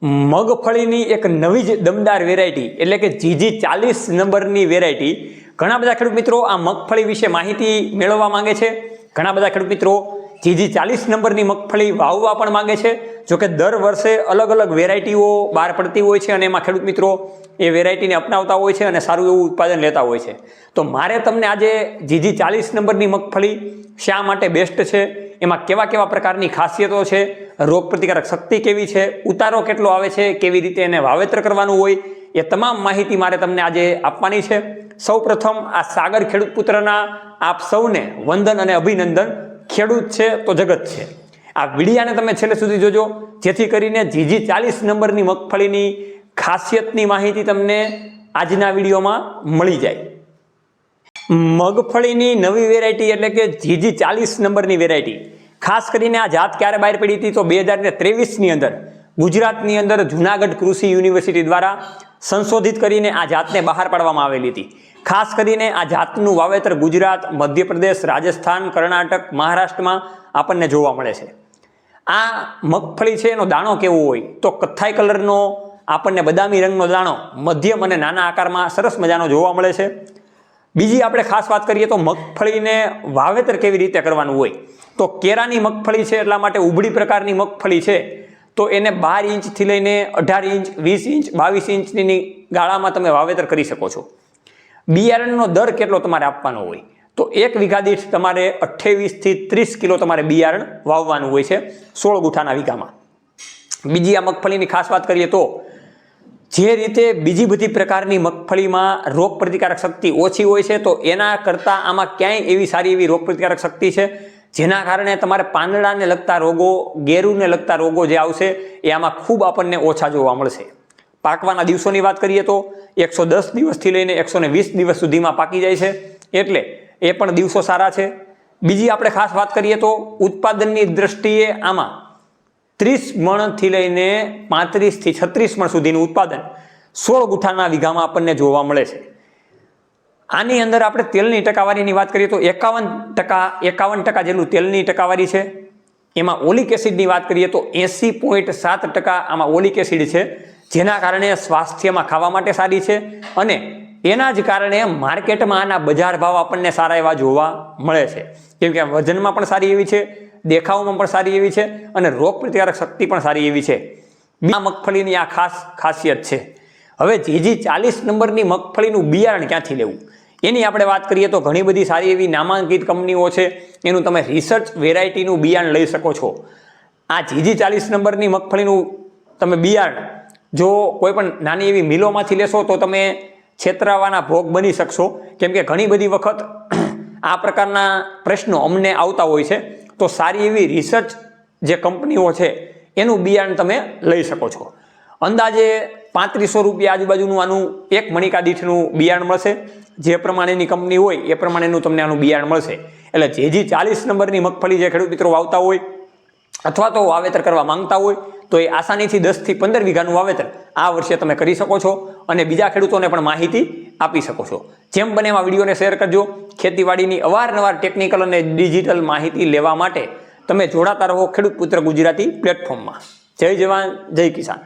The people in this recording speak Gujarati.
મગફળીની એક નવી જ દમદાર વેરાયટી એટલે કે GG40 નંબરની વેરાયટી. ઘણા બધા ખેડૂત મિત્રો આ મગફળી વિશે માહિતી મેળવવા માંગે છે. ઘણા બધા ખેડૂત મિત્રો GG40 નંબરની મગફળી વાવવા પણ માંગે છે. જોકે દર વર્ષે અલગ અલગ વેરાયટીઓ બહાર પડતી હોય છે અને એમાં ખેડૂત મિત્રો એ વેરાયટીને અપનાવતા હોય છે અને સારું એવું ઉત્પાદન લેતા હોય છે. તો મારે તમને આજે GG40 નંબરની મગફળી શા માટે બેસ્ટ છે, એમાં કેવા કેવા પ્રકારની ખાસિયતો છે, રોગ પ્રતિકારક શક્તિ કેવી છે, ઉતારો કેટલો આવે છે, કેવી રીતે એને વાવેતર કરવાનું હોય, એ તમામ માહિતી મારે તમને આજે આપવાની છે. સૌપ્રથમ આ સાગર ખેડૂત પુત્રના આપ સૌને વંદન અને અભિનંદન. ખેડૂત છે તો જગત છે. આ વિડીયાને તમે છેલ્લે સુધી જોજો, જેથી કરીને GG40 નંબરની મગફળીની ખાસિયતની માહિતી તમને આજના વિડીયોમાં મળી જાય. મગફળીની નવી વેરાયટી એટલે કે GG40 નંબરની વેરાયટી. ખાસ કરીને આ જાત ક્યારે બહાર પડી હતી તો 2023ની અંદર ગુજરાતની અંદર જુનાગઢ કૃષિ યુનિવર્સિટી દ્વારા સંશોધિત કરીને આ જાતને બહાર પાડવામાં આવેલી હતી. ખાસ કરીને આ જાતનું વાવેતર ગુજરાત, મધ્યપ્રદેશ, રાજસ્થાન, કર્ણાટક, મહારાષ્ટ્રમાં આપણને જોવા મળે છે. આ મગફળી છે એનો દાણો કેવો હોય તો કથ્થાઈ કલરનો આપણને બદામી રંગનો દાણો મધ્યમ અને નાના આકારમાં સરસ મજાનો જોવા મળે છે. બીજી આપણે ખાસ વાત કરીએ તો મગફળીને વાવેતર કેવી રીતે કરવાનું હોય તો કેરાની મગફળી છે એટલા માટે ઉભળી પ્રકારની મગફળી છે તો એને 12 ઇંચથી લઈને 18 ઇંચ, 20 ઇંચ, 22 ઇંચની ગાળામાં તમે વાવેતર કરી શકો છો. બિયારણનો દર કેટલો તમારે આપવાનો હોય તો 1 વીઘા દીઠ તમારે 28 થી 30 કિલો તમારે બિયારણ વાવવાનું હોય છે 16 ગુઠાના વીઘામાં. બીજી આ મગફળીની ખાસ વાત કરીએ તો જે રીતે બીજી બધી પ્રકારની મગફળીમાં રોગ પ્રતિકારક શક્તિ ઓછી હોય છે તો એના કરતાં આમાં ક્યાંય એવી સારી એવી રોગ પ્રતિકારક શક્તિ છે જેના કારણે તમારે પાંદડાને લગતા રોગો, ગેરુને લગતા રોગો જે આવશે એ આમાં ખૂબ આપણને ઓછા જોવા મળશે. પાકવાના દિવસોની વાત કરીએ તો 110 દિવસથી લઈને 120 દિવસ સુધીમાં પાકી જાય છે, એટલે એ પણ દિવસો સારા છે. બીજી આપણે ખાસ વાત કરીએ તો ઉત્પાદનની દ્રષ્ટિએ આમાં 30 મણથી લઈને 35 થી 36 મણ સુધીનું ઉત્પાદન 16 ગુઠાના વીઘામાં આપણને જોવા મળે છે. આની અંદર આપણે તેલની ટકાવારીની વાત કરીએ તો 51% જેટલું તેલની ટકાવારી છે. એમાં ઓલિક એસિડની વાત કરીએ તો 80.7% આમાં ઓલિક એસિડ છે, જેના કારણે સ્વાસ્થ્યમાં ખાવા માટે સારી છે અને એના જ કારણે માર્કેટમાં આના બજાર ભાવ આપણને સારા એવા જોવા મળે છે. કેમ કે વજનમાં પણ સારી એવી છે, દેખાવમાં પણ સારી એવી છે અને રોગ પ્રતિકારક શક્તિ પણ સારી એવી છે. આ મગફળીની આ ખાસિયત છે. હવે GG40 નંબરની મગફળીનું બિયારણ ક્યાંથી લેવું એની આપણે વાત કરીએ તો ઘણી બધી સારી એવી નામાંકિત કંપનીઓ છે, એનું તમે રિસર્ચ વેરાયટીનું બિયારણ લઈ શકો છો. આ GG40 નંબરની મગફળીનું તમે બિયારણ જો કોઈ પણ નાની એવી મિલોમાંથી લેશો તો તમે છેતરાવાના ભોગ બની શકશો. કેમ કે ઘણી બધી વખત આ પ્રકારના પ્રશ્નો અમને આવતા હોય છે. તો સારી એવી રિસર્ચ જે કંપનીઓ છે એનું બિયારણ તમે લઈ શકો છો. અંદાજે 3500 રૂપિયા આજુબાજુનું આનું એક મણિકા દીઠનું બિયારણ મળશે. જે પ્રમાણેની કંપની હોય એ પ્રમાણેનું તમને આનું બિયારણ મળશે. એટલે GG40 નંબરની મગફળી જે ખેડૂત મિત્રો વાવતા હોય અથવા તો વાવેતર કરવા માંગતા હોય તો એ આસાનીથી 10 થી 15 વીઘાનું વાવેતર આ વર્ષે તમે કરી શકો છો અને બીજા ખેડૂતોને પણ માહિતી આપી શકો છો. જેમ બને એમાં વિડીયોને શેર કરજો. ખેતીવાડીની અવારનવાર ટેકનિકલ અને ડિજિટલ માહિતી લેવા માટે તમે જોડાતા રહો ખેડૂત પુત્ર ગુજરાતી પ્લેટફોર્મમાં. જય જવાન, જય કિસાન.